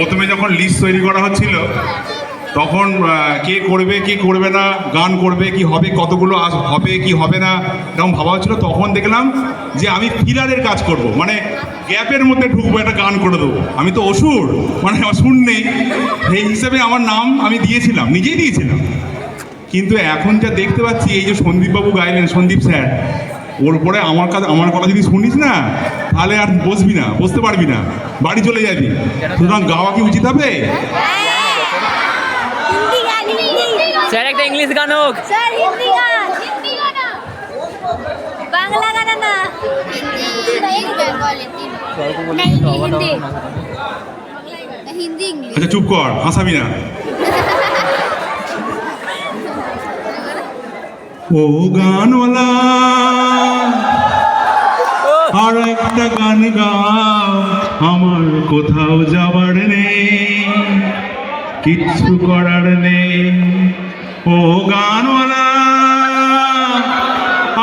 প্রথমে যখন লিস্ট তৈরি করা হচ্ছিল তখন কে করবে কি করবে না, গান করবে কি হবে, কতগুলো হবে কি হবে না, এরকম ভাবা হচ্ছিল। তখন দেখলাম যে আমি ফিলারের কাজ করব, মানে গ্যাপের মধ্যে ঢুকবো, একটা গান করে দেবো। আমি তো অসুর, মানে অসুর নেই, সেই হিসেবে আমার নাম আমি দিয়েছিলাম, নিজেই দিয়েছিলাম। কিন্তু এখন যা দেখতে পাচ্ছি, এই যে সন্দীপবাবু গাইলেন, সন্দীপ স্যার, ওর পরে আমার কথা যদি শুনিস না, তাহলে আর বসতে পারবি না, বাড়ি চলে যাবি। সুতরাং গাওয়া কি উচিত হবে? স্যার একটা ইংলিশ গান হোক। স্যার হিন্দি গান, বাংলা গান না, হিন্দি ইংলিশ। আচ্ছা চুপ কর, হাসাবি না। ও গানওয়ালা আর একটা গান গাও, আমার কোথাও যাবার নেই, কিচ্ছু করার নেই। ও গানওয়ালা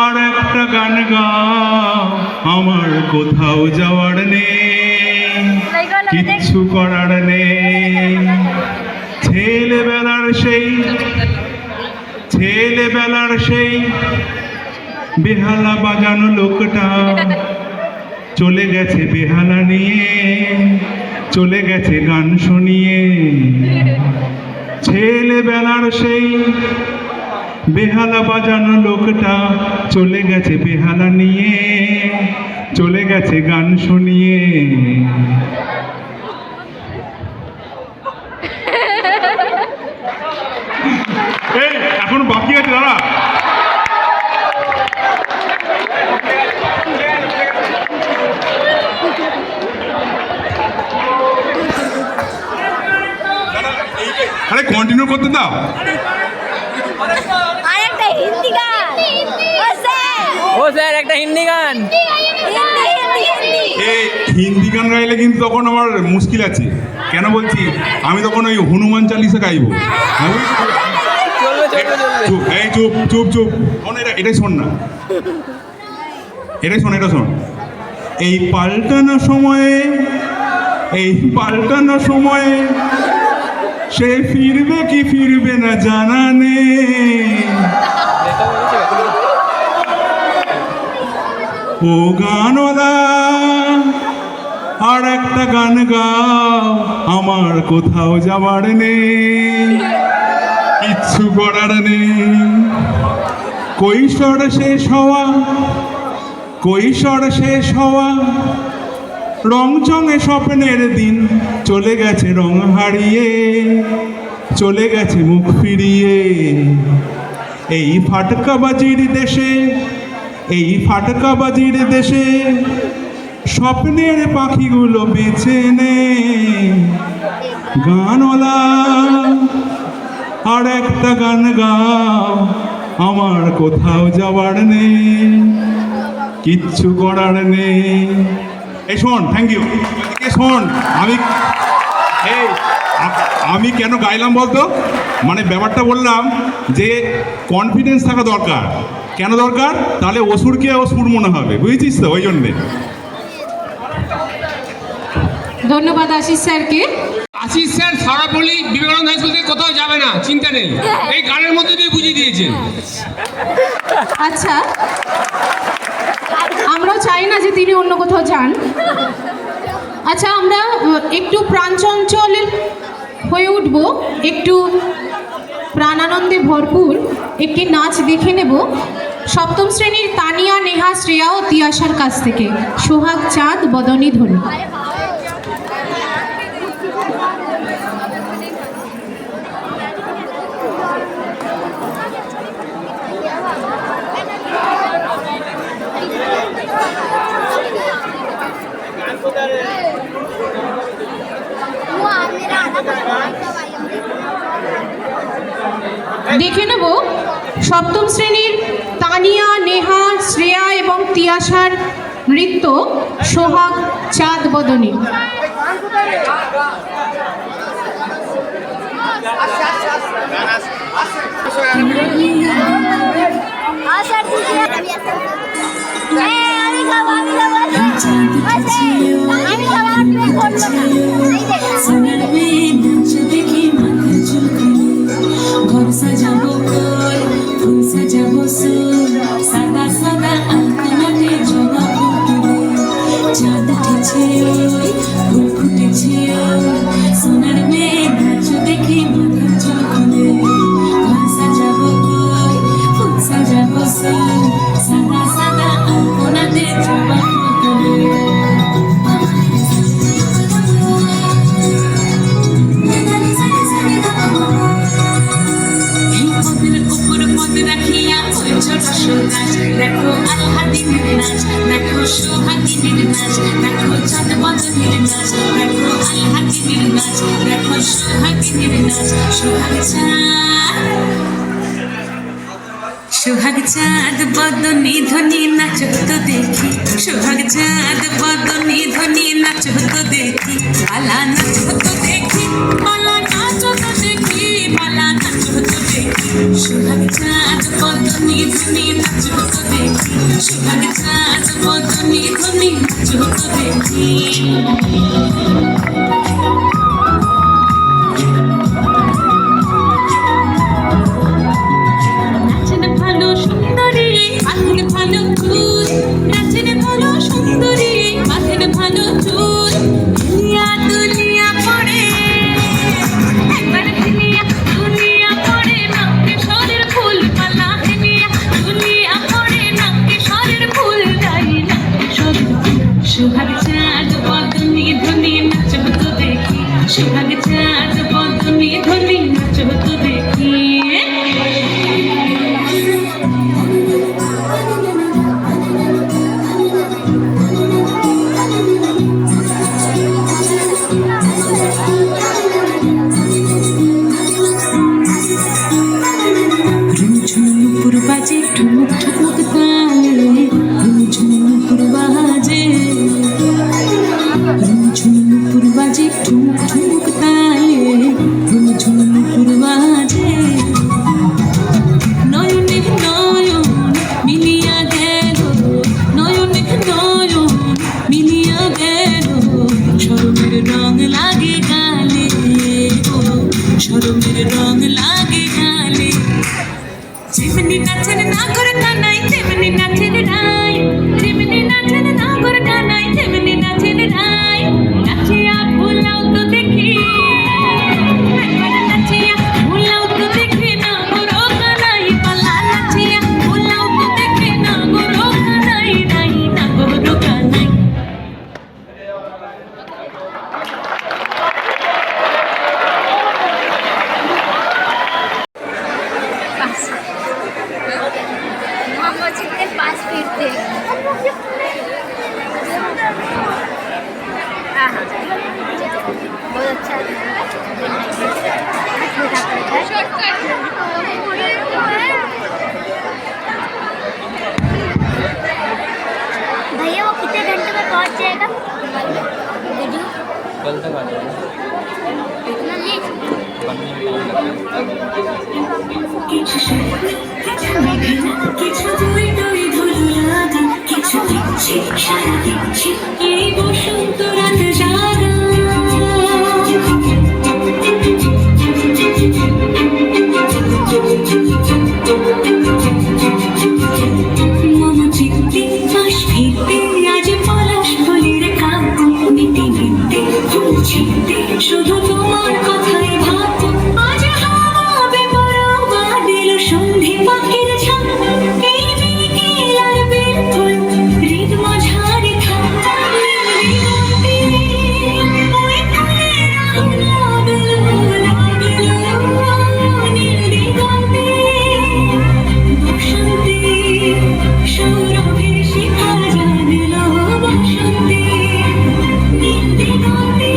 আর একটা গান গাও, আমার কোথাও যাওয়ার নেই, কিচ্ছু করার নেই। ছেলেবেলার সেই বেহালা বাজানো লোকটা চলে গেছে বেহালা নিয়ে, চলে গেছে গান শুনিয়ে। ছেলেবেলার সেই বেহালা বাজানো লোকটা চলে গেছে বেহালা নিয়ে, চলে গেছে গান শুনিয়ে। এখন বাকি আছে দাদা। আরে কন্টিনিউ করতে দাও। আরেকটা হিন্দি গান। ও স্যার একটা হিন্দি গান। এই হিন্দি গান গাইলে কিন্তু তখন আমার মুশকিল আছে। কেন বলছি, আমি তখন ওই হনুমান চালিসা গাইবো। এই চুপ চুপ চুপ, এটাই শোন না, এটা শোন। এই পাল্টানো সময়ে সে ফিরবে কি ফিরবে না জানা নেই। ও গানওয়ালা আর একটা গান গাও, আমার কোথাও যাবার নেই, কিচ্ছু করার নেই। কৈশোর শেষ হওয়া রংচঙে স্বপ্নের দিন চলে গেছে রং হারিয়ে, চলে গেছে মুখ ফিরিয়ে। এই ফাটকাবাজির দেশে স্বপ্নের পাখিগুলো বেছে নে। গানওয়ালা আর একটা গান গাও, আমার কোথাও যাবার নেই, কিচ্ছু করার নেই। এই শোন, থ্যাংক ইউ। শোন, আমি কেন গাইলাম বলতো, মানে ব্যাপারটা বললাম যে কনফিডেন্স থাকা দরকার। কেন দরকার? তাহলে অসুরকে অসুর মনে হবে, বুঝেছিস তো, ওই জন্যে। ধন্যবাদ আশিস স্যারকে। Ashis sir Sarapalli Vivekananda high school থেকে কোথাও যাবে না, চিন্তা নেই, এই গানের মধ্যে দিয়ে বুঝিয়ে দিয়েছেন। আচ্ছা, আমরাও চাই না যে তিনি অন্য কোথাও যান। আচ্ছা, আমরা একটু প্রাণচঞ্চল হয়ে উঠব, একটু প্রাণানন্দে ভরপুর একটি নাচ দেখে নেব সপ্তম শ্রেণীর তানিয়া, নেহা, শ্রেয়া ও তিয়াশার কাছ থেকে। সোহাগ চাঁদ বদনী ধরে। দেখে নেব সপ্তম শ্রেণীর তানিয়া, নেহা, শ্রেয়া এবং তিয়াশার নৃত্য সোহাগ চাঁদ বদনী। আমি আসল নাচ দেখো আল্লাদিনের নাচ দেখো সোহাগিনীর নাচ দেখো চাঁদ বদনের নাচ দেখো আল্লাদিনের নাচ দেখো সোহাগিনীর নাচ সোহাগ চাঁদ বদনী ধ্বনি নাচ তো দেখি সোহাগ চাঁদ বদনী ধ্বনি নাচ তো দেখি পালা নাচ তো দেখি পালা নাচ তো দেখি পালা নাচ তো দেখি সোহাগ চাঁদ বদনী ধ্বনি নাচ তো দেখি সোহাগ চাঁদ বদনী ধ্বনি নাচ তো দেখি সোহাগ চাঁদ বদনী ধ্বনি নাচ তো দেখি সোহাগ চাঁদ বদনী ধ্বনি নাচ তো দেখি ঝুমুর বাজে ঠুমুক ঠুমুক তালে ঝুমুর বাজে ঝুমুর বাজে ঠুমুক ঠুমুক তালে ঝুমুর বাজে নয়নে নয়ন মিলিয়া গেল নয়নে নয়ন মিলিয়া গেল শরমের রং লাগে গালে শরমের রং লাগে গালে যেমনি নাচেন না করে কানাই তেমনি নাচেন রাই যেমনি নাচেন না করে কানাই তেমনি নাচেন রাই নাচিয়া ভুলাও তো দেখি একবার নাচিয়া ভুলাও তো দেখি না গরো কানাই পালা নাচিয়া ভুলাও তো দেখি না গরো কানাই নাই না গরো কানাই मस्जिद के पास फिरते हाँ हाँ बहुत अच्छा भैया वो कितने घंटे में पहुंच जाएगा वीडियो कल तक आ जाएगा इतना लेट কিছু দুই দুই ধুলো লাগা কিছু দিচ্ছি সারা দিচ্ছি এই বসন্ত রাত জাগা মম চিত্তে পাশ ফিরতে আজ পলাশ ফুলের কাব্য নিতে নিতে ফুল ছিটতে শুধু তোমার কথাই ভাবো আজ হাওয়া বেপরোয়া দিল সন্ধে পাখির ঝাঁক এই বিকেল আর বেলফুল হৃদ মাঝারে থাকা ওই ফুলের রং লাগলো নীল দিগন্তে বসন্তে সৌরভের শিখা জাগলো বসন্তে নীল দিগন্তে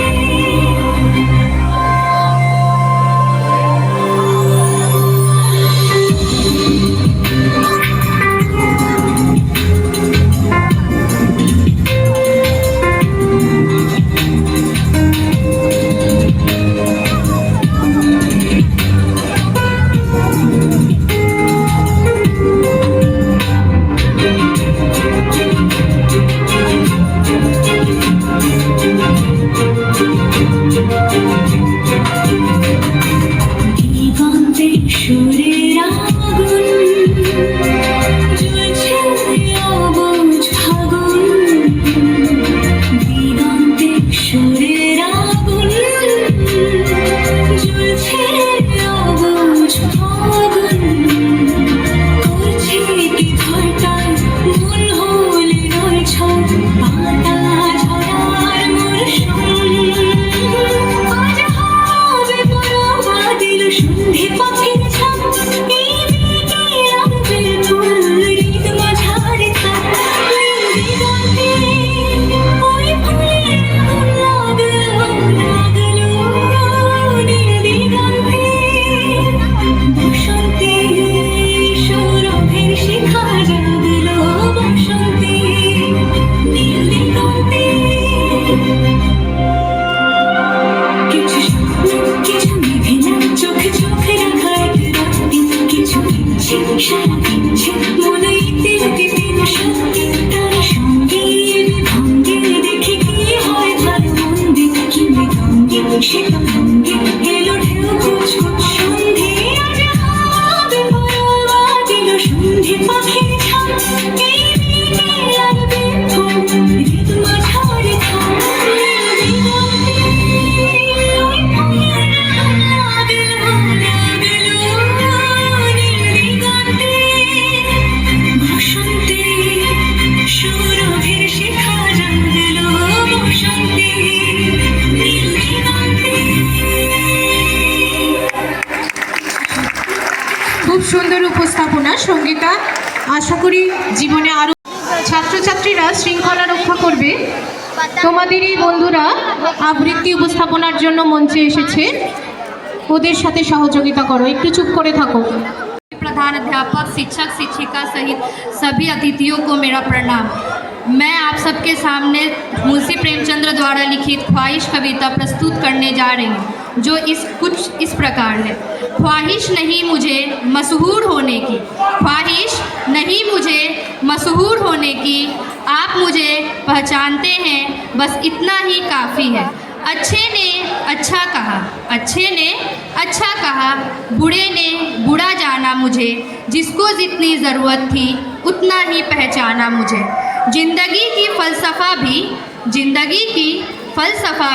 সারাদিন মনে ইতিহাতে পেল সত্যি তার সঙ্গীর ভঙ্গি দেখে কি হয় ভালো মন্দি কি মৃদঙ্গি সে তো ভঙ্গি এলো ঢেউ কুচ কুচ সন্ধে আজ হবে বড় দিল সন্ধে পাখির ঝাঁক এই দিকে লাগবে ফুল হৃদ মাঝারে থাম খুব সুন্দর উপস্থাপনা সঙ্গীতা। আশা করি জীবনে আরো ছাত্রছাত্রীরা শৃঙ্খলা রক্ষা করবে। তোমাদেরই বন্ধুরা আবৃত্তি উপস্থাপনার জন্য মঞ্চে এসেছে, ওদের সাথে সহযোগিতা করো, একটু চুপ করে থাকো। प्रधान अध्यापक, शिक्षक, शिक्षिका सहित सभी अतिथियों को मेरा प्रणाम। मैं आप सबके सामने मुंशी प्रेमचंद्र द्वारा लिखित ख्वाहिश कविता प्रस्तुत करने जा रही हूँ, जो कुछ इस प्रकार है। ख्वाहिश नहीं मुझे मशहूर होने की, ख्वाहिश नहीं मुझे मशहूर होने की, आप मुझे पहचानते हैं बस इतना ही काफ़ी है। अच्छे ने अच्छा कहा, अच्छे ने अच्छा कहा, बुरे ने बुरा जाना मुझे, जिसको जितनी ज़रूरत थी उतना ही पहचाना मुझे। ज़िंदगी की फ़लसफ़ा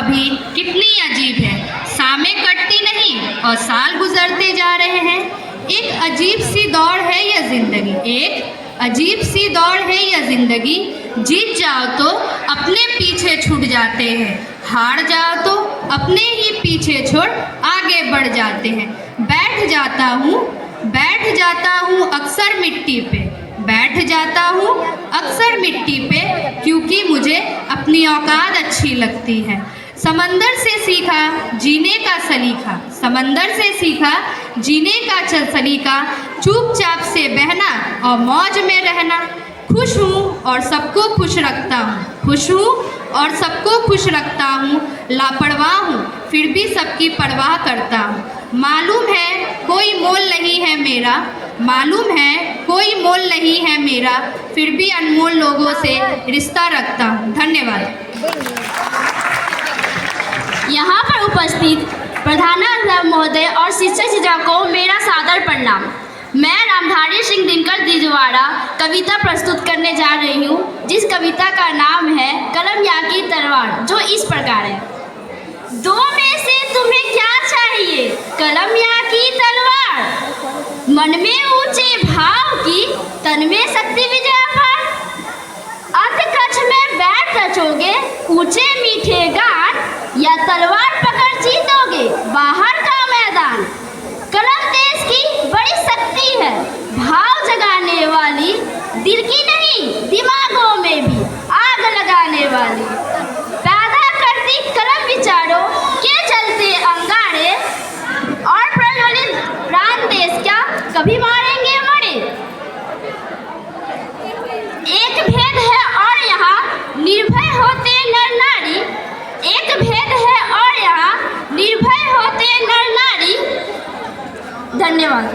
भी कितनी अजीब है, सामें कटती नहीं और साल गुजरते जा रहे हैं। एक अजीब सी दौड़ है यह ज़िंदगी, एक अजीब सी दौड़ है यह ज़िंदगी। जीत जाओ तो अपने पीछे छूट जाते हैं, हार जाओ तो अपने ही पीछे छोड़ आगे बढ़ जाते हैं। बैठ जाता हूँ अक्सर मिट्टी पे, बैठ जाता हूँ अक्सर मिट्टी पे, क्योंकि मुझे अपनी औकात अच्छी लगती है। समंदर से सीखा जीने का सलीका, समंदर से सीखा जीने का सलीका, चुपचाप से बहना और मौज में रहना। खुश हूँ और सबको खुश रखता हूँ, खुश हूँ और सबको खुश रखता हूँ। लापरवाह हूँ फिर भी सबकी परवाह करता हूँ। मालूम है कोई मोल नहीं है मेरा, मालूम है कोई मोल नहीं है मेरा, फिर भी अनमोल लोगों से रिश्ता रखता हूँ। धन्यवाद। यहाँ पर उपस्थित प्रधानाध्यापक महोदय और शिक्षक शिक्षिका को मेरा सादर प्रणाम। मैं रामधारी सिंह दिनकर दिजवाड़ा कविता प्रस्तुत करने जा रही हूँ, जिस कविता का नाम है कलम या की तलवार, जो इस प्रकार है। दो में से तुम्हें क्या चाहिए, कलम या की तलवार? मन में ऊंचे भाव की, तन में शक्ति विजय अपार। अर्थ कक्ष में बैठ रचोगे ऊंचे मीठे गान, या तलवार पकड़ जीतोगे बाहर का मैदान। कलम देश की बड़ी शक्ति है, भाव जगाने वाली, दिल की नहीं दिमागों में भी आग लगाने वाली। पैदा करती कलम विचारों के चलते अंगारे, और प्रज्वलित प्राण देश क्या कभी मारेंगे मरे। एक भेद है और यहाँ निर्भय होते नर नारी, एक भेद है और यहाँ निर्भय होते नर नारी। ধন্যবাদ।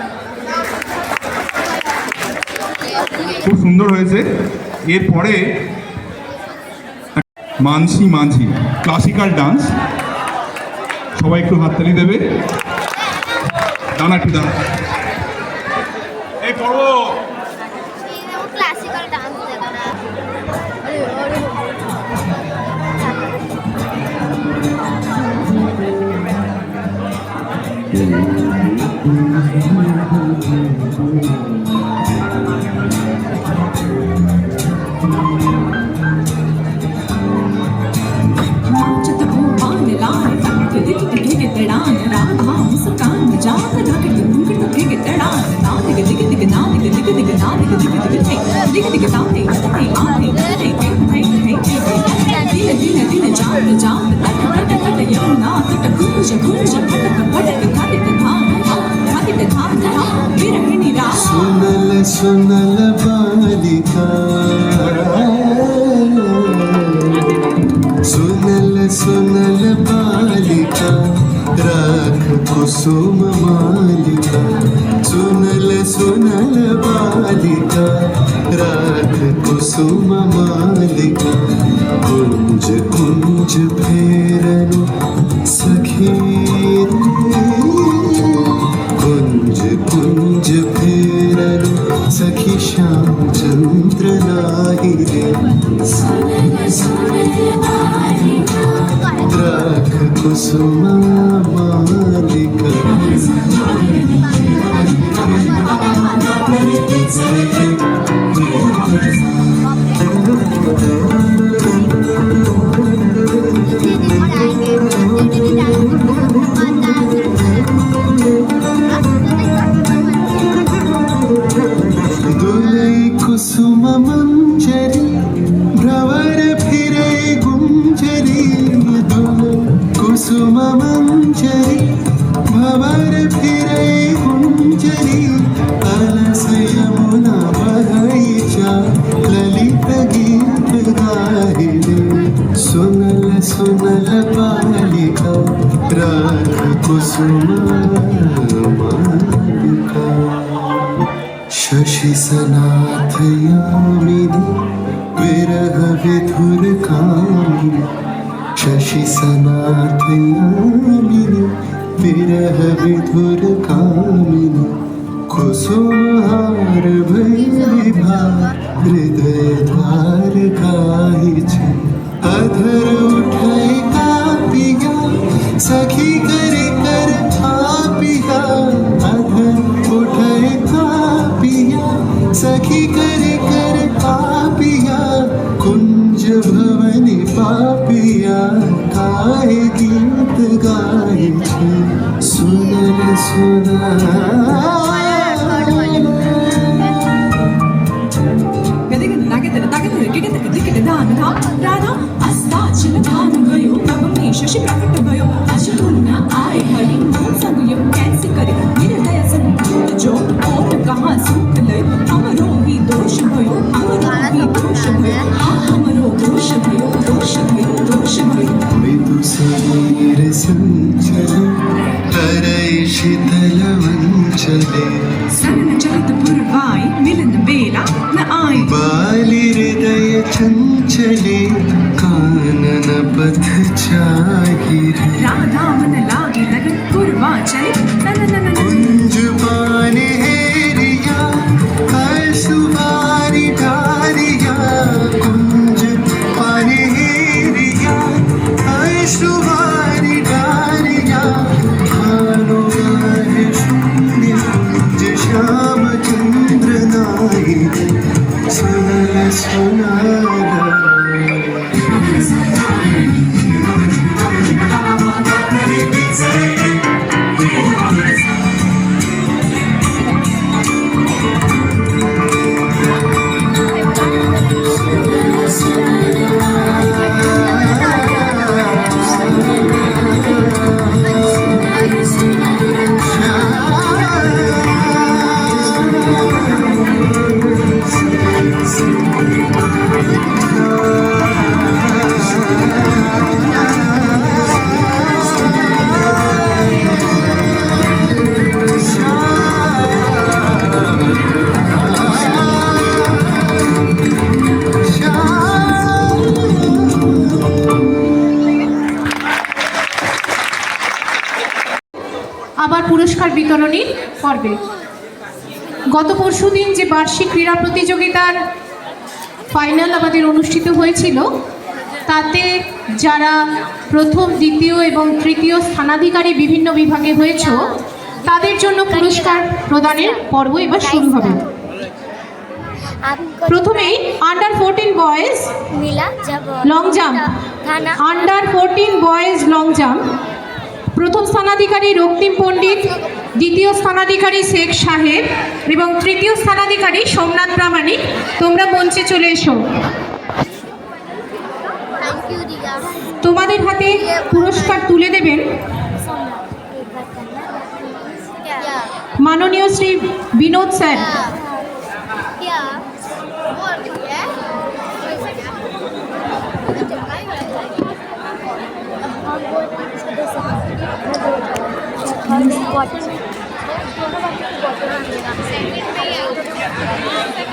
খুব সুন্দর হয়েছে। এরপরে মানসি মাঝি ক্লাসিক্যাল ডান্স, সবাই একটু হাততালি দেবে। দাঁড়া একটু দাঁড়া, এই পড়ব ক্লাসিক্যাল ডান্স सुनल सुनल बालिका, सुनल सुनल बालिका, राख कुसुम मालिका सुनल सुनल बालिका राख कुसुम मालिका कुंज कुंज फेरनु सखी कुंज कुंज फेरनु सखी श्याम चंद्र नाही रे द्राख कुसुम मालिका दुलै कुसुम मंजरी भ्रवर फिरे गुंजरी दुलै कुसुम मंजरी भवर फिरे गुंजरी अलस यमुना बहैचा ललित गीत गाहिरे सुनल सुनल बालिका राख कुसुम मालिका शशि सनाथ यामिनी विरह विधुर कामिनी शशि सनाथ यामिनी विरह विधुर कामिनी कुसुमहार भैरिभा हृदय द्वार गाहि छे अधर उठै कापिया सखी करे कर पापिया अधर उठै कापिया सखी करे कर पापिया कुंज भवनि पापिया गाए गीत गाए छे सुनल सुना राधा अस्ताचल भान गयो तब में शशि प्रकट भयो अशुना आए हरि संगयो कैसे करे निर्दय संपूर्ण जो और कहाँ सूत ले हमरो ही दोष भयो हमरो ही दोष भयो हमरो दोष भयो दोष भयो दोष भयो विदुषीर संचल हरै शीतल वंचले सरन चलित पुरवाई मिलन बेला न आई बाली हृदय चंचले कानन पथ चाहिए राधा मन लागे लगन पुरवा चले नन कुंज पाने हेरिया सुवारी डारिया कुंज पाने हेरिया सुवारी डारिया भानु गाहे शून्य कुंज श्याम चंद्र नाई सुनल सुनाला আবার পুরস্কার বিতরণী পর্বে গত পরশুদিন যে বার্ষিক ক্রীড়া প্রতিযোগিতার ফাইনাল আমাদের অনুষ্ঠিত হয়েছিল তাতে যারা প্রথম দ্বিতীয় এবং তৃতীয় স্থানাধিকারী বিভিন্ন বিভাগে হয়েছে তাদের জন্য পুরস্কার প্রদানের পর্ব এবার শুরু হবে। প্রথমেই under 14 boys long jump under 14 boys long jump প্রথম স্থানাধিকারী রক্তিম পণ্ডিত, দ্বিতীয় স্থানাধিকারী শেখ সাহেব এবং তৃতীয় স্থানাধিকারী সোমনাথ প্রামাণিক। তোমরা মঞ্চে চলে এসো। তোমাদের হাতে পুরস্কার তুলে দেবেন মাননীয় Shri Binod sir. Thank you.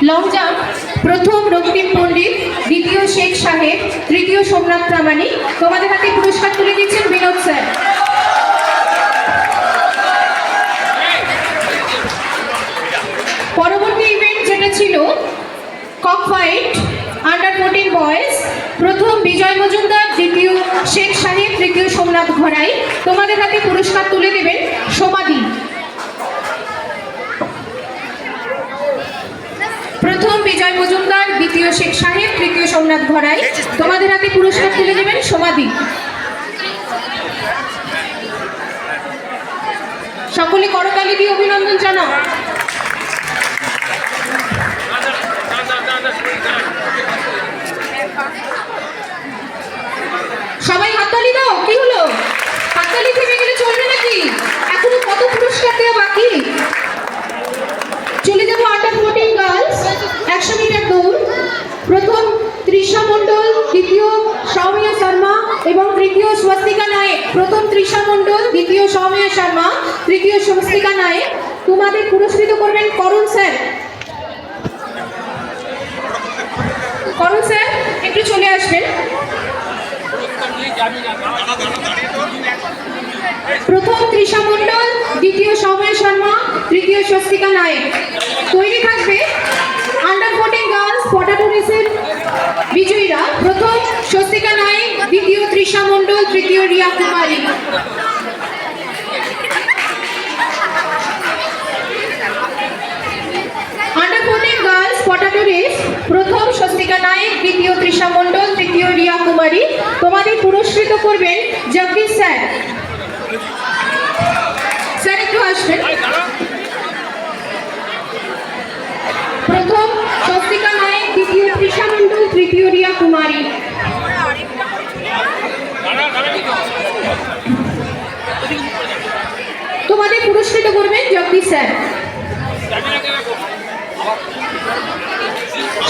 Long jump প্রথম রক্তিম পণ্ডিত, দ্বিতীয় শেখ সাহেব, তৃতীয় সোমনাথ প্রামাণিক। তোমাদের হাতে পুরস্কার তুলে দিচ্ছেন বিনোদ স্যার। পরবর্তী ইভেন্ট যেটা ছিল কক ফাইট আন্ডার 14 বয়েজ, প্রথম বিজয় মজুমদার, দ্বিতীয় শেখ সাহেব, তৃতীয় সোমনাথ ঘরাই। তোমাদের হাতে পুরস্কার তুলে দেবেন সমাধি। প্রথম বিজয় মজুমদার, দ্বিতীয় শেখ সাহেব, তৃতীয় সোমনাথ ঘরাই। তোমাদের হাতে পুরস্কার তুলে দেবেন সমাধি। সকলে করতালি দিয়ে অভিনন্দন জানাও। সবাই হাততালি দাও। কি হলো, হাততালি থেমে গেলে চলবে নাকি? এখনো কত পুরস্কার দেওয়া বাকি। চলে যাবো আন্ডার 14 গার্লস 100 মিটার দৌড়। প্রথম তৃষা মণ্ডল, দ্বিতীয় সৌম্য শর্মা এবং তৃতীয় স্বস্তিকা নায়েক। প্রথম তৃষা মণ্ডল, দ্বিতীয় সৌম্য শর্মা, তৃতীয় স্বস্তিকা নায়েক। তোমাদের পুরস্কৃত করবেন করুণ স্যার। করুণ স্যার একটু চলে আসবেন। প্রথম তৃষা মণ্ডল, দ্বিতীয় সৌম্য শর্মা, তৃতীয় স্বস্তিকা নায়েক। তৈরি থাকবে আন্ডার 14 গার্লস পটাটো রেসের বিজয়ীরা। প্রথম স্বস্তিকা নায়েক, দ্বিতীয় তৃষা মণ্ডল, তৃতীয় রিয়া কুমারী। আন্ডার 14 গার্লস পটাটো রেস, প্রথম স্বস্তিকা নায়েক, দ্বিতীয় তৃষা মণ্ডল, তৃতীয় রিয়া কুমারী। তোমাদের পুরস্কৃত করবেন জগদীশ স্যার। স্যার একটু আসবেন। প্রথম স্বস্তিকা নায়েক, দ্বিতীয় তৃষা মণ্ডল, তৃতীয় রিয়া কুমারী। তোমাদের পুরস্কৃত করবেন জগদীশ স্যার।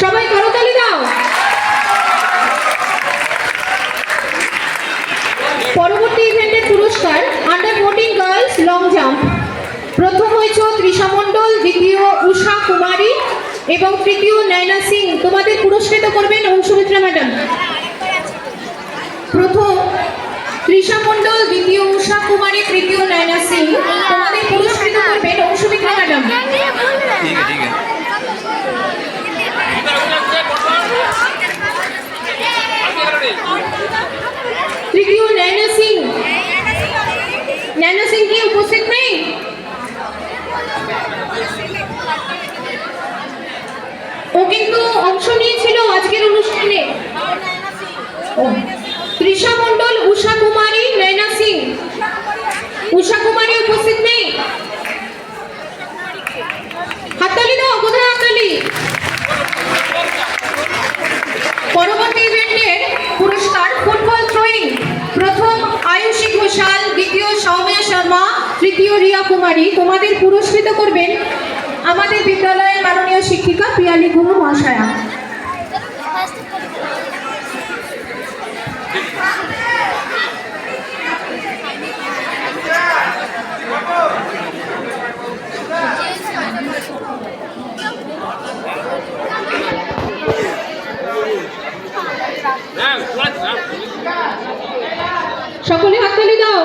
সবাই করতালি দাও। পরবর্তী ইভেন্টের পুরস্কার আন্ডার 14 গার্লস লং জাম্প। প্রথম হয়েছে তৃষা মণ্ডল, দ্বিতীয় উষা কুমারী এবং তৃতীয় নয়না সিং। তোমাদের পুরস্কৃত করবেন অংশুমিত্রা ম্যাডাম। প্রথম তৃষা মণ্ডল, দ্বিতীয় উষা কুমারী, তৃতীয় নয়না সিং। তোমাদের পুরস্কৃত করবেন অংশুমিত্রা ম্যাডাম। তৃতীয় নয়না সিং। নয়না সিং কি উপস্থিত নেই? ও কিন্তু অংশ নিয়েছিল আজকের অনুষ্ঠানে। তৃষা মণ্ডল, উষা কুমারী, নয়না সিং। উষা কুমারী উপস্থিত নেই। হাততালি দাও। কোথায় হাততালি? পরবর্তী ইভেন্টের পুরস্কার ফুটবল থ্রোয়িং। প্রথম আয়ুষী ঘোষাল, দ্বিতীয় সৌম্য শর্মা, তৃতীয় রিয়া কুমারী। তোমাদের পুরস্কৃত করবেন আমাদের বিদ্যালয়ের মাননীয় শিক্ষিকা পিয়ালি গুরু মহাশয়া। সকলে হাততালি দাও।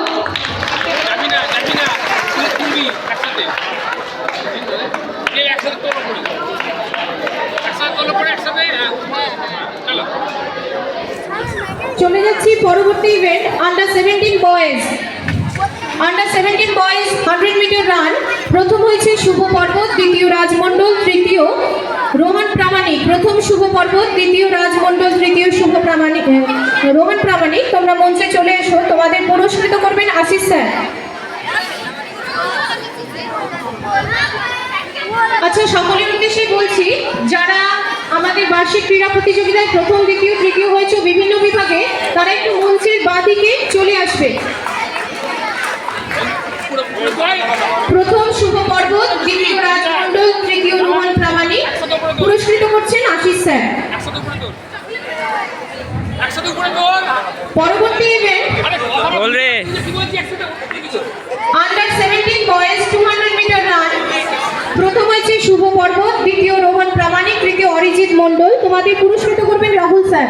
চলে যাচ্ছি পরবর্তী event under 17 boys. Under 17 boys 100 meter run. প্রথম হয়েছে শুভ পর্বত, দ্বিতীয় রাজমণ্ডল, তৃতীয় রোহন প্রামাণিক। প্রথম শুভ পর্বত, দ্বিতীয় রাজমণ্ডল, তৃতীয় শুভ প্রামাণিক রোহন প্রামাণিক। তোমরা মঞ্চে চলে এসো। তোমাদের পুরস্কৃত করবেন আশিস স্যার। আচ্ছা, সকলের উদ্দেশ্যে বলছি, যারা আমাদের বার্ষিক ক্রীড়া প্রতিযোগিতায় প্রথম, দ্বিতীয়, তৃতীয় হয়েছে বিভিন্ন বিভাগে, তারা একটু মঞ্চের বাঁদিকে চলে আসবে। প্রথম শুভ পর্বত, দ্বিতীয় রাজমণ্ডল, তৃতীয় রোহন প্রামাণিক। পুরস্কৃত করছেন আশিস স্যার। পরবর্তী event under 17 boys 200 meter run. প্রথম হয়েছে শুভ পর্বত, দ্বিতীয় রোহন প্রামাণিক, তৃতীয় অরিজিৎ মণ্ডল। তোমাদের পুরস্কৃত করবেন রাহুল স্যার।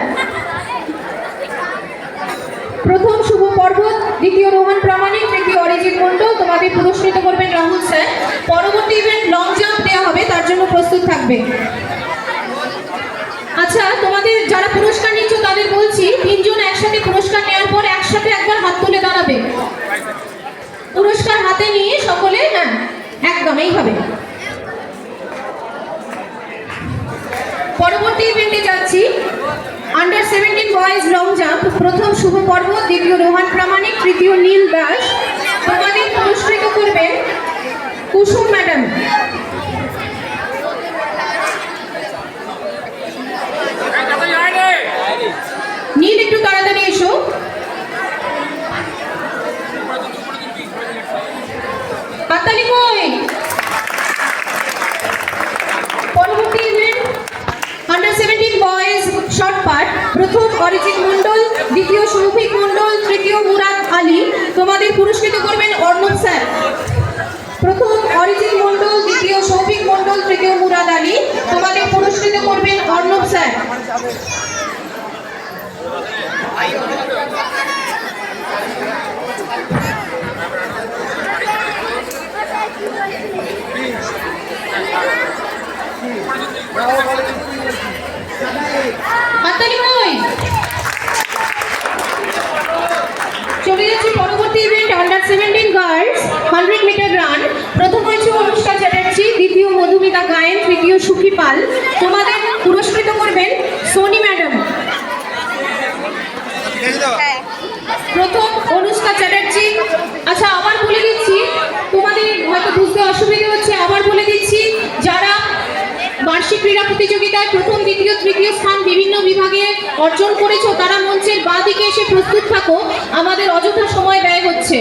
প্রথম শুভ পর্বত, দ্বিতীয় রোহন প্রামাণিক, তৃতীয় অরিজিৎ মণ্ডল। তোমাদের পুরস্কৃত করবেন রাহুল স্যার। পরবর্তী ইভেন্ট লং জাম্প দেওয়া হবে, তার জন্য প্রস্তুত থাকবে। আচ্ছা, তোমাদের যারা পুরস্কার নিচ্ছ তাদের বলছি, তিনজন একসাথে পুরস্কার নেওয়ার পর একসাথে একবার হাত তুলে দাঁড়াবে। পুরস্কার হাতে নিয়ে সকলে, হ্যাঁ একদম এইভাবে। পরবর্তী ইভেন্টে যাচ্ছি। Under 17 boys long jump. প্রথম শুভ পর্বত, দ্বিতীয় রোহন প্রামাণিক, তৃতীয় নীল দাস। তোমাদের পুরস্কৃত করবেন কুসুম ম্যাডাম। নীল একটু তাড়াতাড়ি এসো। হাততালি কই? পরবর্তী ইভেন্ট আন্ডার 17 বয়েজ শর্ট পাট। প্রথম অরিজিৎ মণ্ডল, দ্বিতীয় শৌভিক মণ্ডল, তৃতীয় মুরাদ আলী। তোমাদের পুরস্কৃত করবেন অর্ণব স্যার। প্রথম অরিজিৎ মণ্ডল, দ্বিতীয় শৌভিক মণ্ডল, তৃতীয় মুরাদ আলী। তোমাদের পুরস্কৃত করবেন অর্ণব স্যার। হাততালি কই? চলে যাচ্ছি পরবর্তী event under 17 girls 100 meter run. প্রথম হয়েছে অনুষ্কা চ্যাটার্জি, দ্বিতীয় মধুমিতা গায়েন, তৃতীয় সুখী পাল। তোমাদের পুরস্কৃত করবেন সোনি ম্যাডাম। প্রথম অনুষ্কা চ্যাটার্জি। আচ্ছা, আবার বলে দিচ্ছি, তোমাদের হয়তো বুঝতে অসুবিধা হচ্ছে, আবার বলে দিচ্ছি, যারা বার্ষিক ক্রীড়া প্রতিযোগিতায় প্রথম, দ্বিতীয়, তৃতীয় স্থান বিভিন্ন বিভাগে অর্জন করেছো তারা মঞ্চের বাঁ দিকে এসে প্রস্তুত থাকো, আমাদের অযথা সময় ব্যয় হচ্ছে।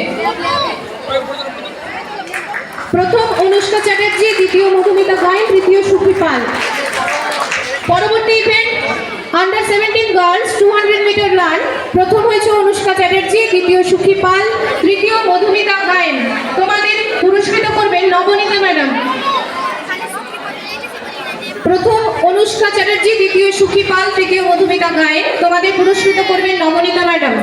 প্রথম অনুষ্কা চ্যাটার্জি, দ্বিতীয় মধুমিতা গায়েন, তৃতীয় সুখী পাল। পরবর্তী event under 17 girls 200 meter run. প্রথম হয়েছে অনুষ্কা চ্যাটার্জি, দ্বিতীয় সুখী পাল, তৃতীয় মধুমিতা গায়েন। তোমাদের পুরস্কৃত করবেন নবনীতা ম্যাডাম। প্রথম অনুষ্কা চ্যাটার্জি, দ্বিতীয় সুখী পাল, তৃতীয় মধুমিতা গায়েন। তোমাদের পুরস্কৃত করবেন নবনীতা ম্যাডাম।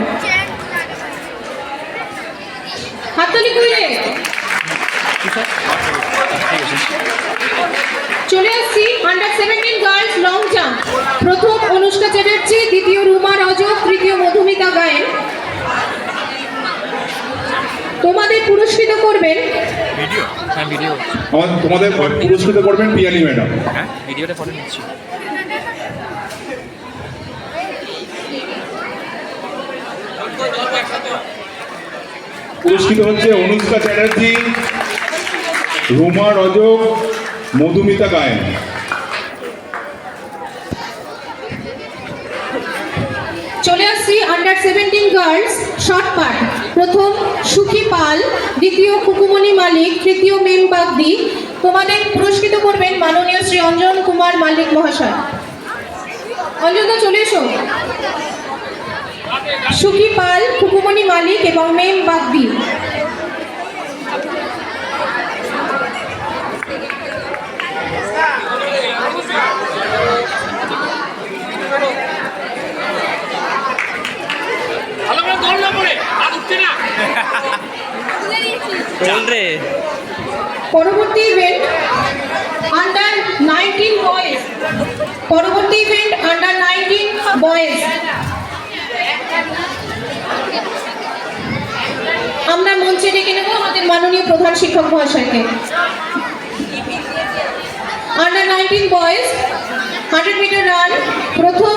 হাততালি করলে। চলে আসছি আন্ডার 17 গার্লস লং জাম্প। প্রথম অনুষ্কা চ্যাটার্জি, দ্বিতীয় রুমা রজক, তৃতীয় মধুমিতা গায়েন। তোমাদের পুরস্কৃত করবেন তোমাদের পুরস্কৃত করবেন পিয়ালি ম্যাডাম। ভিডিওটা ফটো নিচ্ছি। পুরস্কৃত হচ্ছে অনুষ্কা চ্যাটার্জি, রুমা রজক, মধুমিতা গায়েন। চলে আসছি আন্ডার 17 গার্লস শর্ট পাট। প্রথম সুখী পাল, দ্বিতীয় কুকুমণি মালিক, তৃতীয় মেম বাগদি। তোমাদের পুরস্কৃত করবেন মাননীয় শ্রী অঞ্জন কুমার মালিক মহাশয়। অঞ্জনদা চলে এসো। সুখী পাল, কুকুমণি মালিক এবং মেম বাগদি। চল রে। পরবর্তী ইভেন্ট আন্ডার 19 বয়েজ। পরবর্তী ইভেন্ট আন্ডার 19 বয়েজ। আমরা মঞ্চে ডেকে নেব আমাদের মাননীয় প্রধান শিক্ষক মহাশয়কে। Under 19 boys 100 meter run. প্রথম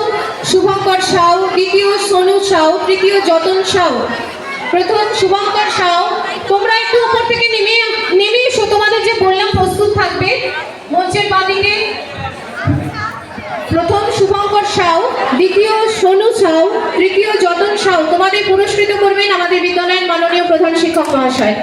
শুভঙ্কর সাউ, দ্বিতীয় সোনু সাউ, তৃতীয় যতন সাউ। প্রথম শুভঙ্কর সাউ। তোমরা একটু উপর থেকে নেমে এসো, তোমাদের যে বললাম প্রস্তুত থাকবে মঞ্চের বাঁদিকে। প্রথম শুভঙ্কর সাউ, দ্বিতীয় সোনু সাউ, তৃতীয় যতন সাউ। তোমাদের পুরস্কৃত করবেন আমাদের বিদ্যালয়ের মাননীয় প্রধান শিক্ষক মহাশয়।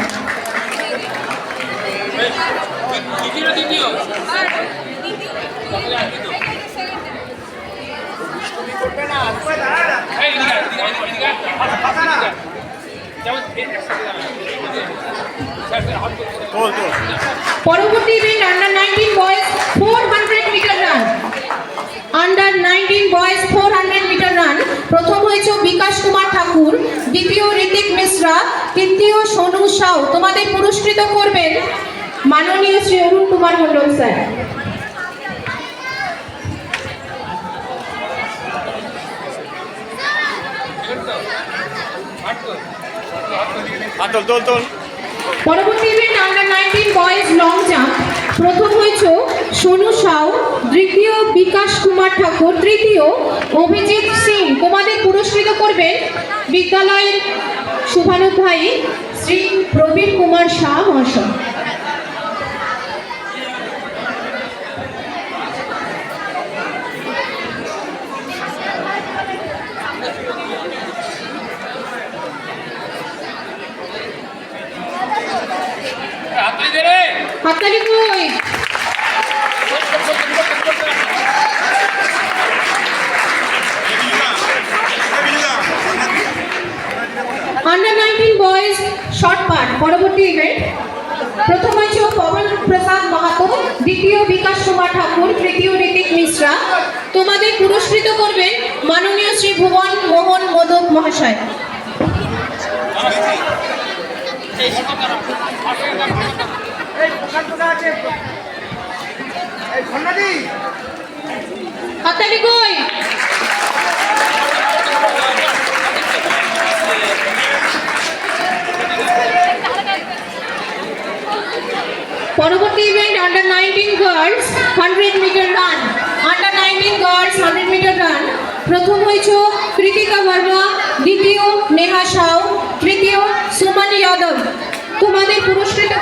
যেমন পরবর্তী event under 19 boys 400 meter run. Under 19 boys 400 meter run. প্রথম হয়েছে বিকাশ কুমার ঠাকুর, দ্বিতীয় ঋতিক মিশ্রা, তৃতীয় সোনু সাউ। তোমাদের পুরস্কৃত করবেন মাননীয় শ্রী অরুণ কুমার মণ্ডল স্যার। পরবর্তী event under 19 boys long jump. প্রথম হয়েছে সোনু সাউ, দ্বিতীয় বিকাশ কুমার ঠাকুর, তৃতীয় অভিজিৎ সিং। তোমাদের পুরস্কৃত করবেন বিদ্যালয়ের শুভানুধ্যায়ী শ্রী প্রবীর কুমার শাহ মহাশয়। হাততালি কই? আন্ডার 19 বয়েজ শর্ট পাট। পরবর্তী ইভেন্ট প্রথম হয়েছে পবন প্রসাদ মাহাতো, দ্বিতীয় বিকাশ কুমার ঠাকুর, তৃতীয় ঋতিক মিশ্রা। তোমাদের পুরস্কৃত করবেন মাননীয় শ্রী ভুবন মোহন মোদক মহাশয়। হাততালি কই? পরবর্তী event under 19 girls 100 meter run. Under 19 girls 100 meter run. প্রথম হয়েছে কৃতিকা বর্মা, দ্বিতীয় নেহা সাউ, তৃতীয় সুমন যাদব। তোমাদের পুরস্কৃত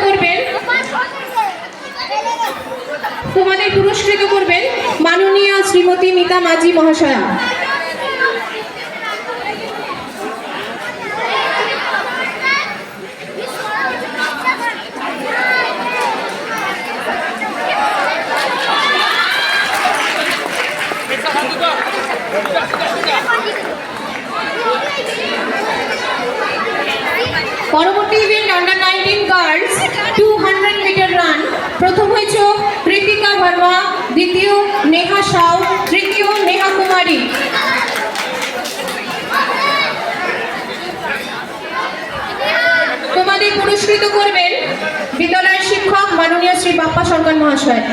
করবেন মাননীয় শ্রীমতী মিতা মাঝি মহাশয়া। পরবর্তী event under 19 girls 200 meter run. প্রথম হয়েছে কৃতিকা বর্মা, দ্বিতীয় নেহা সাউ, তৃতীয় নেহা কুমারী। তোমাদের পুরস্কৃত করবেন বিদ্যালয়ের শিক্ষক মাননীয় শ্রী বাপ্পা সরকার মহাশয়।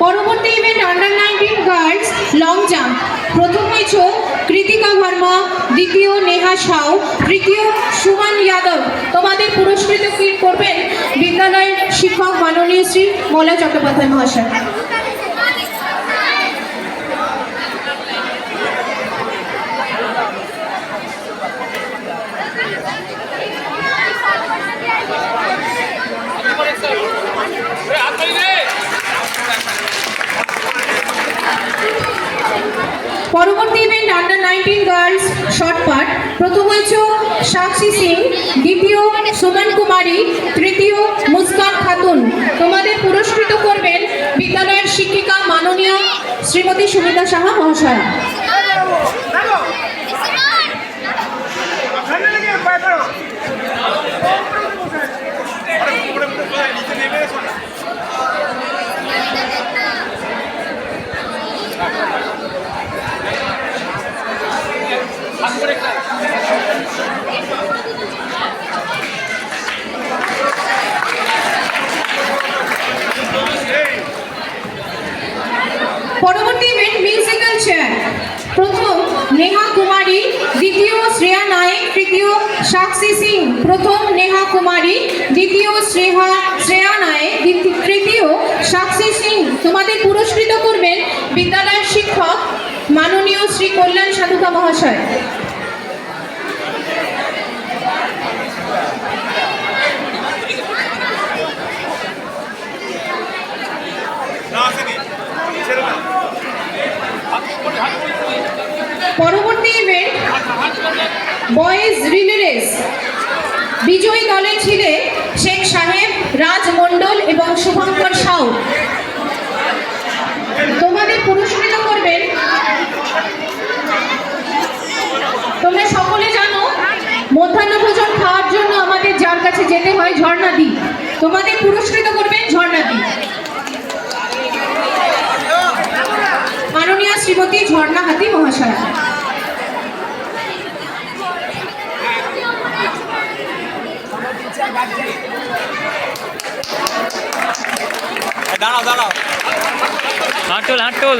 পরবর্তী event under 19 girls long jump. প্রথম হয়েছে কৃতিকা বর্মা, দ্বিতীয় নেহা সাউ, তৃতীয় সুমন যাদব। তোমাদের পুরস্কৃত করবেন বিদ্যালয়ের শিক্ষক মাননীয় শ্রী মলয় চট্টোপাধ্যায় মহাশয়। পরবর্তী ইভেন্ট আন্ডার 19 গার্লস শর্ট পাট। প্রথম হয়েছে সাক্ষী সিং, দ্বিতীয় সুমন কুমারী, তৃতীয় মুস্কান খাতুন। তোমাদের পুরস্কৃত করবেন বিদ্যালয়ের শিক্ষিকা মাননীয় শ্রীমতী সুমিতা সাহা মহাশয়া। পরবর্তী ইভেন্ট মিউজিক্যাল চেয়ার। প্রথম নেহা কুমারী, দ্বিতীয় শ্রেয়া নায়েক, তৃতীয় সাক্ষী সিং। প্রথম নেহা কুমারী, দ্বিতীয় শ্রেয়া নায়েক, তৃতীয় সাক্ষী সিং। তোমাদের পুরস্কৃত করবেন বিদ্যালয়ের শিক্ষক মাননীয় শ্রী কল্যাণ সাধুকা মহাশয়। পরবর্তী ইভেন্ট বয়েজ রিলে রেস। বিজয়ী দলে ছিলেন শেখ সাহেব, রাজ মণ্ডল এবং শুভঙ্কর সাউ। তোমাদের পুরস্কৃত করবেন, তোমরা সকলে জানো মধ্যাহ্ন ভোজন খাওয়ার জন্য আমাদের যার কাছে যেতে হয় ঝর্ণাদি। তোমাদের পুরস্কৃত করবেন ঝর্ণাদি, মাননীয় শ্রীমতী ঝর্ণা হাতি মহাশয়। দাঁড়াও দাঁড়াও, হাঁটুল হাঁটুল।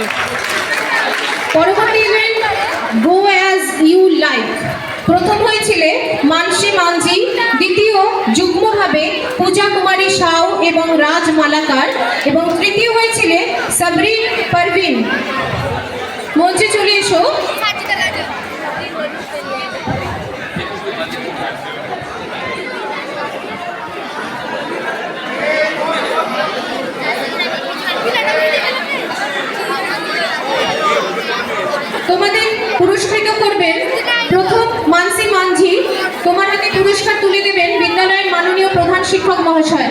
পরবর্তী event go as you like. প্রথম হয়েছিল মানসী মানজি, দ্বিতীয় যুগ্মভাবে পূজা কুমারী সাউ এবং রাজ মালাকার, এবং তৃতীয় হয়েছিল সাবরিন পারভিন। মঞ্চে চলে এসো। তোমাদের পুরস্কৃত করবেন প্রথম মানসী মানজি। তোমার হাতে পুরস্কার তুলে দেবেন বিদ্যালয়ের মাননীয় প্রধান শিক্ষক মহাশয়।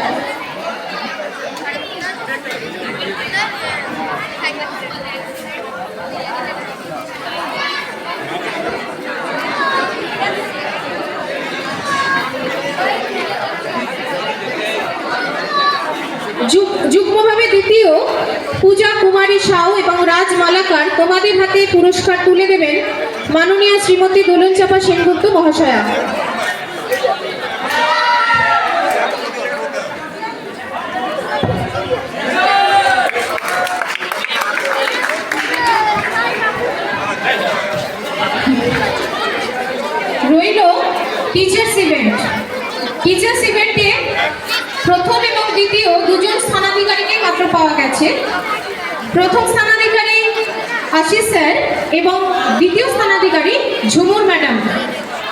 যুগ্মভাবে দ্বিতীয় পূজা কুমারী সাউ এবং রাজ মালাকার, তোমাদের হাতে পুরস্কার তুলে দেবেন মাননীয় শ্রীমতী দোলনচাপা সেনগুপ্ত মহাশয়া। রইল টিচার্স ইভেন্ট। টিচার্স ইভেন্টে প্রথম এবং দ্বিতীয় দুজন স্থানাধিকারীকে মাত্র পাওয়া গেছে। প্রথম স্থানাধিকারী আশিস স্যার এবং দ্বিতীয় স্থানাধিকারী ঝুমুর ম্যাডাম।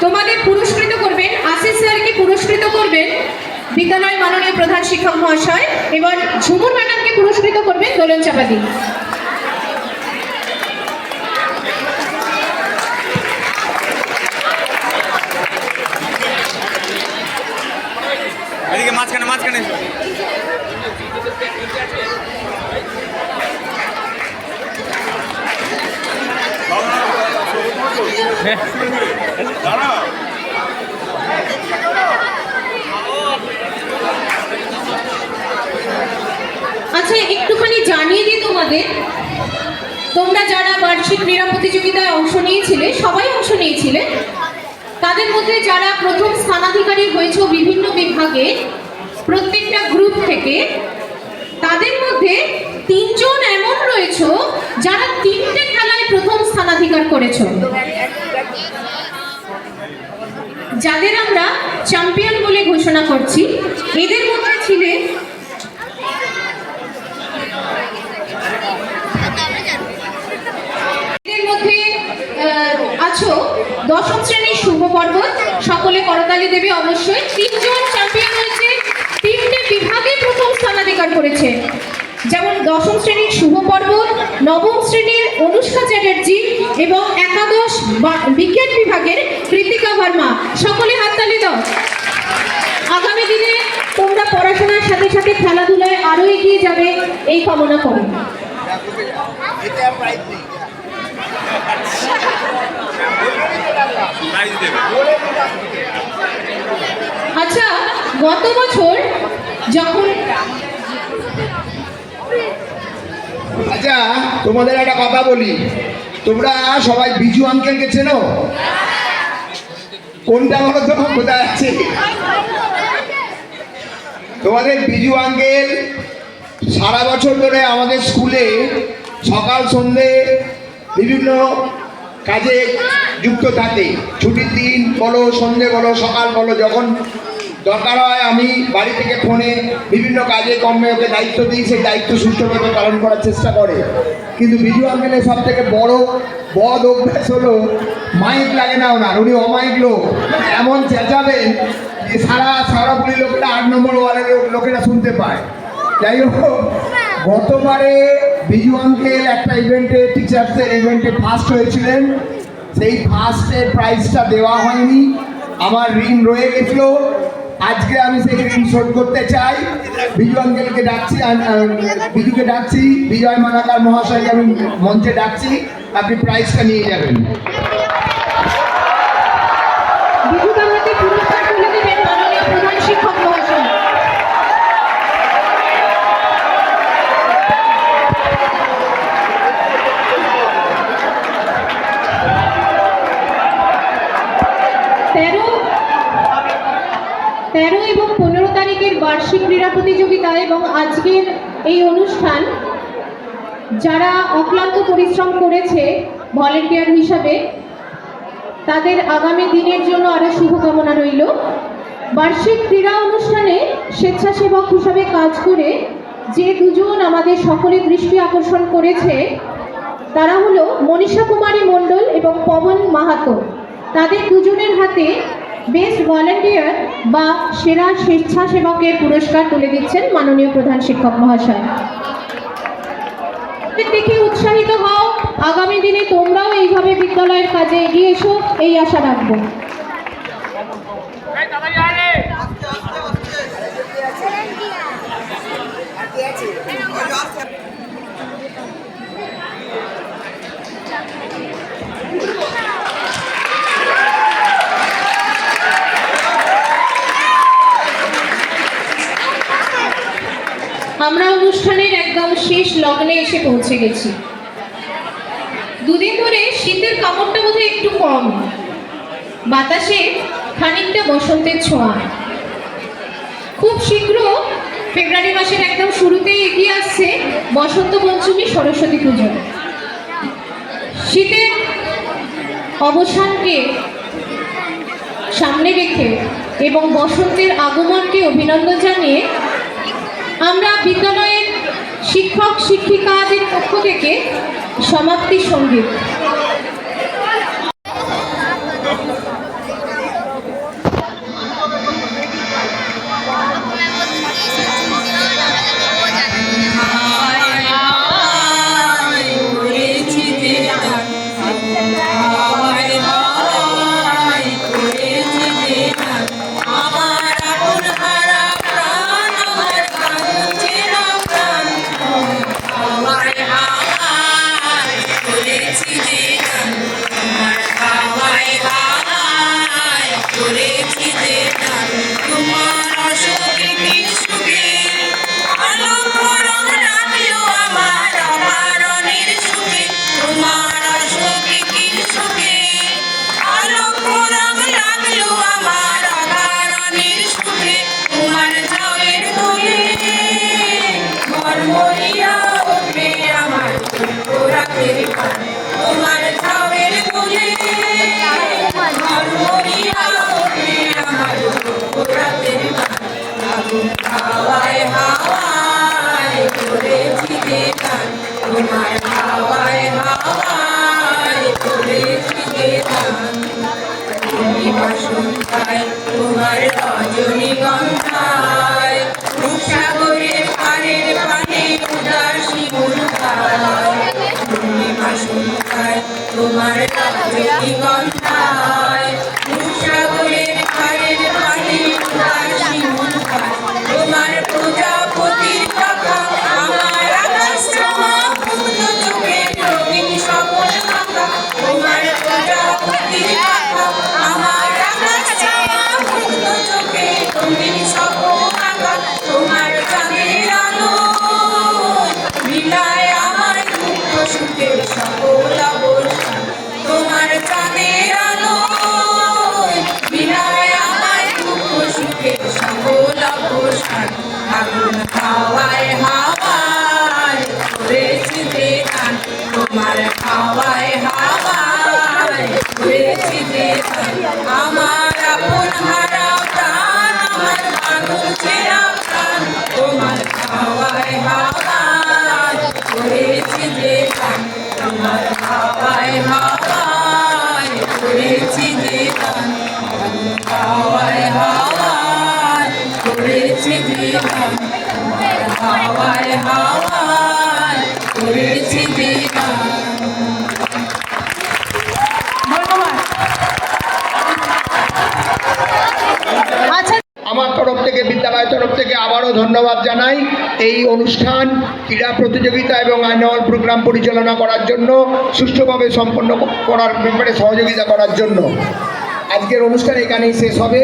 তোমাদের পুরস্কৃত করবেন, আশিস স্যারকে পুরস্কৃত করবেন বিদ্যালয়ের মাননীয় প্রধান শিক্ষক মহাশয়, এবং ঝুমুর ম্যাডামকে পুরস্কৃত করবেন দোলন চাপাতি। এদিকে মাঝখানে মাঝখানে। আচ্ছা, একটুখানি জানিয়ে দিই তোমাদের, তোমরা যারা বার্ষিক ক্রীড়া প্রতিযোগিতায় অংশ নিয়েছিলে, সবাই অংশ নিয়েছিলে, তাদের মধ্যে যারা প্রথম স্থানাধিকারী হয়েছে বিভিন্ন বিভাগে প্রত্যেকটা গ্রুপ থেকে, তাদের মধ্যে 3 জন এমন রয়েছে যারা 3টে খেলায় প্রথম স্থানাধিকার করেছো, যাদের আমরা চ্যাম্পিয়ন বলে ঘোষণা করছি। এদের মধ্যে ছিলেন আছো দশম শ্রেণীর শুভ পর্বত, সকলে করতালি দেবে অবশ্যই। 3 জন চ্যাম্পিয়ন হয়েছে, 3টে বিভাগে প্রথম স্থানাধিকার করেছে, যেমন দশম শ্রেণীর শুভ পর্বত, নবম শ্রেণীর অনুষ্কা চ্যাটার্জি এবং একাদশ বিজ্ঞান বিভাগের কৃতিকা ভার্মা। সকলে হাততালি দাও। আগামী দিনে তোমরা পড়াশোনার সাথে সাথে খেলাধুলায় আরো এগিয়ে যাবে এই কামনা করি। আচ্ছা, গত বছর যখন আচ্ছা তোমাদের একটা কথা বলি, তোমরা সবাই বিজু আঙ্কেলকে চেনো? কোনটা বলো তো, কোথায় আছে? তোমাদের বিজু আঙ্কেল সারা বছর ধরে আমাদের স্কুলে সকাল সন্ধে বিভিন্ন কাজে যুক্ত থাকে। ছুটির দিন বলো, সন্ধে বলো, সকাল বলো, যখন দরকার হয় আমি বাড়ি থেকে ফোনে বিভিন্ন কাজে কর্মে ওকে দায়িত্ব দিই, সেই দায়িত্ব সুষ্ঠুভাবে পালন করার চেষ্টা করে। কিন্তু বিজু আঙ্কেলের সব থেকে বড় বদ অভ্যাস হলো মাইক লাগে না ওনার, উনি অমাইক লোক। এমন চেঁচাবেন যে সারা পুরী লোকেরা 8 নম্বর ওয়ার্ডের লোকেরা শুনতে পায়। যাই হোক, গতবারে বিজু আঙ্কেল একটা ইভেন্টে, টিচার্সের ইভেন্টে ফার্স্ট হয়েছিলেন সেই ফার্স্টের প্রাইজটা দেওয়া হয়নি, আমার ঋণ রয়ে গেছিল। আজকে আমি সেই ঋণ শোধ করতে চাই। বিজু আঙ্কেলকে ডাকছি, বিজুকে ডাকছি, বিজয় মালাকার মহাশয়কে আমি মঞ্চে ডাকছি, আপনি প্রাইজটা নিয়ে যাবেন। বিজু কাকাকে পুরস্কার তুলে দেবেন মাননীয় প্রধান শিক্ষক মহাশয়। তেরো এবং 15 তারিখের বার্ষিক ক্রীড়া প্রতিযোগিতা এবং আজকের এই অনুষ্ঠান যারা অক্লান্ত পরিশ্রম করেছে ভলেন্টিয়ার হিসাবে, তাদের আগামী দিনের জন্য আরো শুভকামনা রইল। বার্ষিক ক্রীড়া অনুষ্ঠানে স্বেচ্ছাসেবক হিসাবে কাজ করে যে দুজন আমাদের সকলের দৃষ্টি আকর্ষণ করেছে তারা হলো মনীষা কুমারী মণ্ডল এবং পবন মাহাতো। তাদের দুজনের হাতে বেস্ট ভলেন্টিয়ার বা সেরা স্বেচ্ছাসেবকের পুরস্কার তুলে দিচ্ছেন মাননীয় প্রধান শিক্ষক মহাশয়। দেখে উৎসাহিত হও, আগামী দিনে তোমরাও এইভাবে বিদ্যালয়ের কাজে এগিয়ে এসো, এই আশা রাখবো। আমরা অনুষ্ঠানের একদম শেষ লগ্নে এসে পৌঁছে গেছি। দুদিন ধরে শীতের কামড়টা বোধহয় একটু কম, বাতাসে খানিকটা বসন্তের ছোঁয়া। খুব শীঘ্র ফেব্রুয়ারি মাসের একদম শুরুতেই এগিয়ে আসছে বসন্ত পঞ্চমী, সরস্বতী পুজো। শীতের অবসানকে সামনে রেখে এবং বসন্তের আগমনকে অভিনন্দন জানিয়ে আমরা বিদ্যালয়ের শিক্ষক শিক্ষিকাদের পক্ষ থেকে সমাপ্তি সঙ্গীত। তোমার রজনীগন্ধায় সাগরের পাড়ের পানে উদাসী তোমার রজনীগন্ধায় সাগরের পাড়ের পানে উদাসী তোমার প্রজাপতির কথা আমার আকাশ চোখে রঙিন সকল কথা তোমার প্রজাপতির কথা আমার আকাশ চোখে রঙিন সকল কথা তোমার চাঁদের আলো মিলায় আমার দুঃখ সুখের সকল অবসান তোমার চাঁদের আলো মিলায় আমার দুঃখ সুখের সকল অবসান আগুন হাওয়ায় হাওয়ায় করেছি যে গান তোমার হাওয়ায় হাওয়ায় করেছি যে গান আমার আপন হারা প্রাণ আমার আগুন চেরা প্রাণ তোমার হাওয়ায় হাওয়ায় করেছি যে গান তোমার হাওয়ায় হাওয়ায় করেছি যে গান হাওয়ায় হাওয়ায় করেছি যে গান হাওয়ায় হাওয়ায় করেছি যে গান। ধন্যবাদ জানাই এই অনুষ্ঠান ক্রীড়া প্রতিযোগিতা এবং অ্যানুয়াল প্রোগ্রাম পরিচালনা করার জন্য, সুষ্ঠুভাবে সম্পন্ন করার ব্যাপারে সহযোগিতা করার জন্য। আজকের অনুষ্ঠান এখানেই শেষ হবে।